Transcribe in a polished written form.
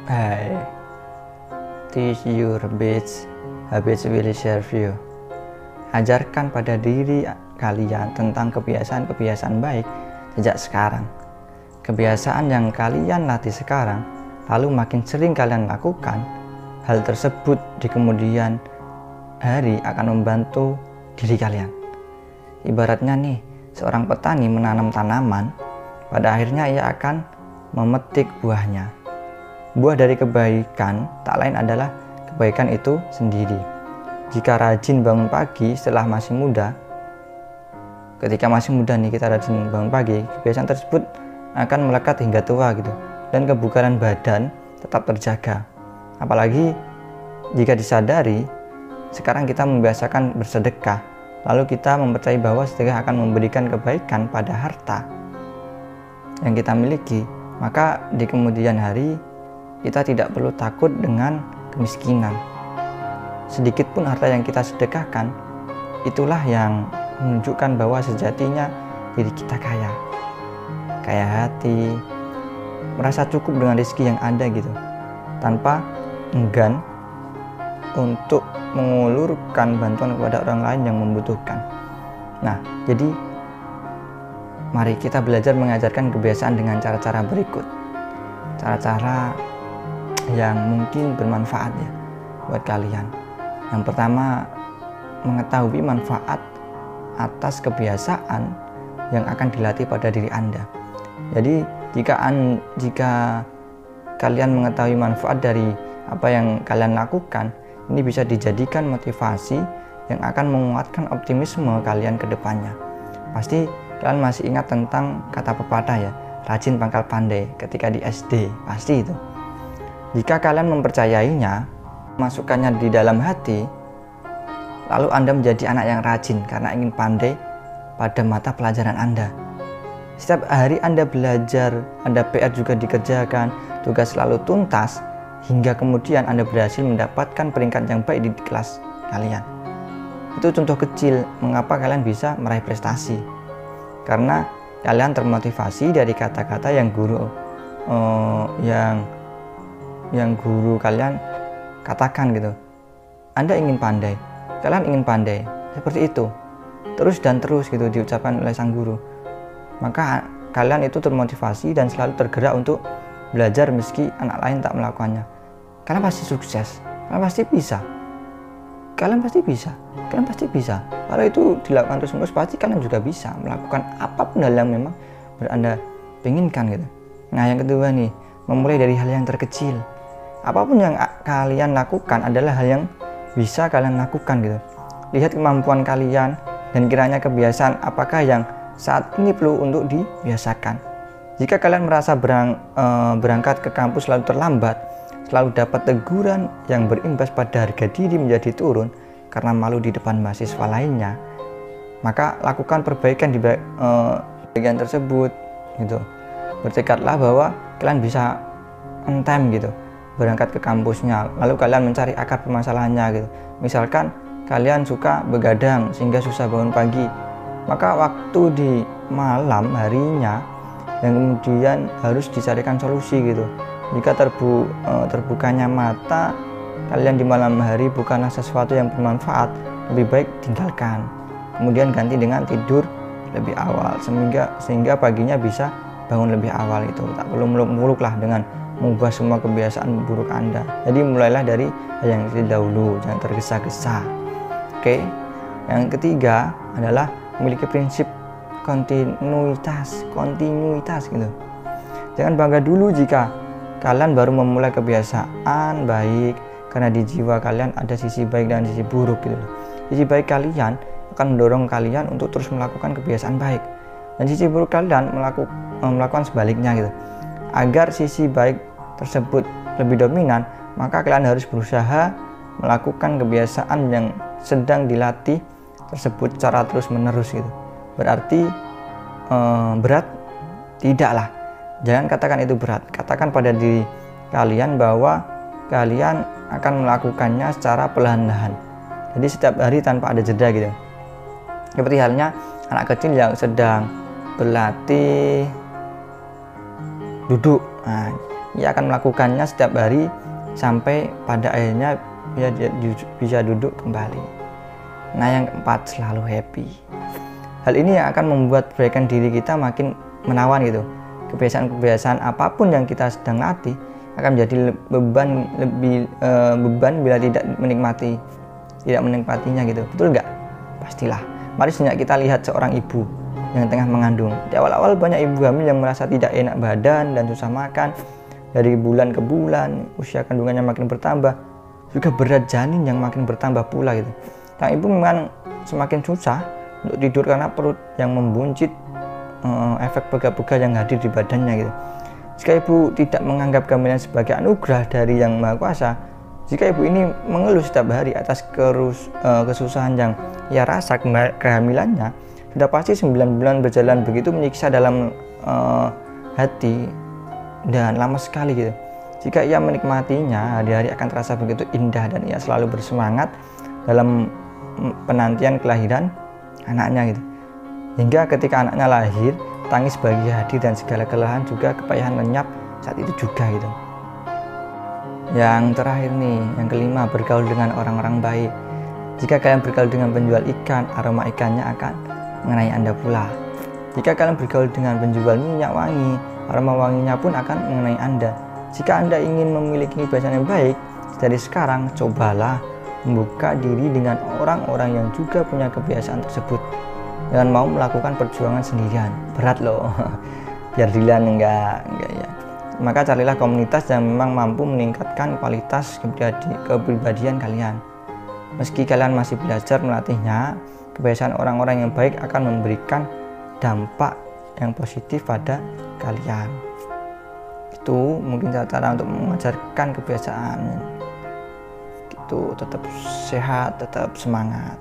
Hai, teach your habits will serve you. Ajarkan pada diri kalian tentang kebiasaan-kebiasaan baik sejak sekarang. Kebiasaan yang kalian latih sekarang, lalu makin sering kalian lakukan, hal tersebut di kemudian hari akan membantu diri kalian. Ibaratnya nih, seorang petani menanam tanaman, pada akhirnya ia akan memetik buahnya. Buah dari kebaikan tak lain adalah kebaikan itu sendiri. Jika rajin bangun pagi setelah masih muda, ketika masih muda nih kita rajin bangun pagi, kebiasaan tersebut akan melekat hingga tua gitu, dan kebugaran badan tetap terjaga. Apalagi jika disadari sekarang kita membiasakan bersedekah, lalu kita mempercayai bahwa sedekah akan memberikan kebaikan pada harta yang kita miliki, maka di kemudian hari kita tidak perlu takut dengan kemiskinan. Sedikit pun harta yang kita sedekahkan, itulah yang menunjukkan bahwa sejatinya diri kita kaya hati, merasa cukup dengan rezeki yang ada gitu, tanpa enggan untuk mengulurkan bantuan kepada orang lain yang membutuhkan. Nah, jadi mari kita belajar mengajarkan kebiasaan dengan cara-cara berikut. Cara-cara yang mungkin bermanfaat ya buat kalian. Yang pertama, mengetahui manfaat atas kebiasaan yang akan dilatih pada diri Anda. Jadi jika kalian mengetahui manfaat dari apa yang kalian lakukan, ini bisa dijadikan motivasi yang akan menguatkan optimisme kalian ke depannya. Pasti kalian masih ingat tentang kata pepatah ya, rajin pangkal pandai ketika di SD, pasti itu. Jika kalian mempercayainya, masukkannya di dalam hati, lalu Anda menjadi anak yang rajin karena ingin pandai pada mata pelajaran Anda. Setiap hari Anda belajar, Anda PR juga dikerjakan, tugas selalu tuntas, hingga kemudian Anda berhasil mendapatkan peringkat yang baik di kelas kalian. Itu contoh kecil mengapa kalian bisa meraih prestasi. Karena kalian termotivasi dari kata-kata yang guru kalian katakan gitu. Anda ingin pandai, kalian ingin pandai, seperti itu. Terus dan terus gitu diucapkan oleh sang guru. Maka kalian itu termotivasi dan selalu tergerak untuk belajar meski anak lain tak melakukannya. Kalian pasti sukses, kalian pasti bisa. Kalian pasti bisa. Kalau itu dilakukan terus-menerus, pasti kalian juga bisa melakukan apapun hal yang memang Anda inginkan gitu. Nah, yang kedua nih, memulai dari hal yang terkecil. Apapun yang kalian lakukan adalah hal yang bisa kalian lakukan gitu. Lihat kemampuan kalian dan kiranya kebiasaan apakah yang saat ini perlu untuk dibiasakan. Jika kalian merasa berangkat ke kampus selalu terlambat, selalu dapat teguran yang berimbas pada harga diri menjadi turun karena malu di depan mahasiswa lainnya, maka lakukan perbaikan di bagian tersebut gitu. Bertekadlah bahwa kalian bisa on time gitu berangkat ke kampusnya, lalu kalian mencari akar permasalahannya gitu. Misalkan kalian suka begadang sehingga susah bangun pagi, maka waktu di malam harinya yang kemudian harus dicarikan solusi gitu. Jika terbukanya mata kalian di malam hari bukanlah sesuatu yang bermanfaat, lebih baik tinggalkan, kemudian ganti dengan tidur lebih awal sehingga paginya bisa bangun lebih awal. Itu tak perlu muluk-muluk lah dengan mengubah semua kebiasaan buruk Anda. Jadi mulailah dari yang kecil dahulu, jangan tergesa-gesa. Oke. Yang ketiga adalah memiliki prinsip kontinuitas gitu. Jangan bangga dulu jika kalian baru memulai kebiasaan baik, karena di jiwa kalian ada sisi baik dan sisi buruk gitu. Sisi baik kalian akan mendorong kalian untuk terus melakukan kebiasaan baik, dan sisi buruk kalian melakukan sebaliknya gitu. Agar sisi baik tersebut lebih dominan, maka kalian harus berusaha melakukan kebiasaan yang sedang dilatih tersebut secara terus menerus gitu. Berarti berat? Tidaklah. Jangan katakan itu berat. Katakan pada diri kalian bahwa kalian akan melakukannya secara perlahan-lahan. Jadi setiap hari tanpa ada jeda gitu. Seperti halnya anak kecil yang sedang berlatih duduk. Nah, ia akan melakukannya setiap hari sampai pada akhirnya dia bisa duduk kembali. Nah, yang keempat, selalu happy. Hal ini yang akan membuat perbaikan diri kita makin menawan gitu. Kebiasaan-kebiasaan apapun yang kita sedang latih akan menjadi beban bila tidak menikmatinya gitu. Betul nggak? Pastilah. Mari sejenak kita lihat seorang ibu yang tengah mengandung. Di awal-awal banyak ibu hamil yang merasa tidak enak badan dan susah makan. Dari bulan ke bulan, usia kandungannya makin bertambah, juga berat janin yang makin bertambah pula gitu. Sang ibu memang semakin susah untuk tidur karena perut yang membuncit, efek pegal-pegal yang hadir di badannya gitu. Jika ibu tidak menganggap kehamilan sebagai anugerah dari Yang Maha Kuasa, jika ibu ini mengeluh setiap hari atas kesusahan yang ia rasa kehamilannya, sudah pasti 9 bulan berjalan begitu menyiksa dalam hati dan lama sekali gitu. Jika ia menikmatinya, hari-hari akan terasa begitu indah dan ia selalu bersemangat dalam penantian kelahiran anaknya gitu. Hingga ketika anaknya lahir, tangis bahagia hadir dan segala kelelahan juga kepayahan lenyap saat itu juga gitu. Yang terakhir nih, yang kelima, bergaul dengan orang-orang baik. Jika kalian bergaul dengan penjual ikan, aroma ikannya akan mengenai Anda pula. Jika kalian bergaul dengan penjual minyak wangi, aroma wanginya pun akan mengenai Anda. Jika Anda ingin memiliki kebiasaan yang baik, dari sekarang cobalah membuka diri dengan orang-orang yang juga punya kebiasaan tersebut. Jangan mau melakukan perjuangan sendirian, berat loh. Biar Dilan enggak ya. Maka carilah komunitas yang memang mampu meningkatkan kualitas kepribadian kalian. Meski kalian masih belajar melatihnya, kebiasaan orang-orang yang baik akan memberikan dampak yang positif pada kalian. Itu mungkin cara untuk mengajarkan kebiasaan. Gitu, tetap sehat, tetap semangat.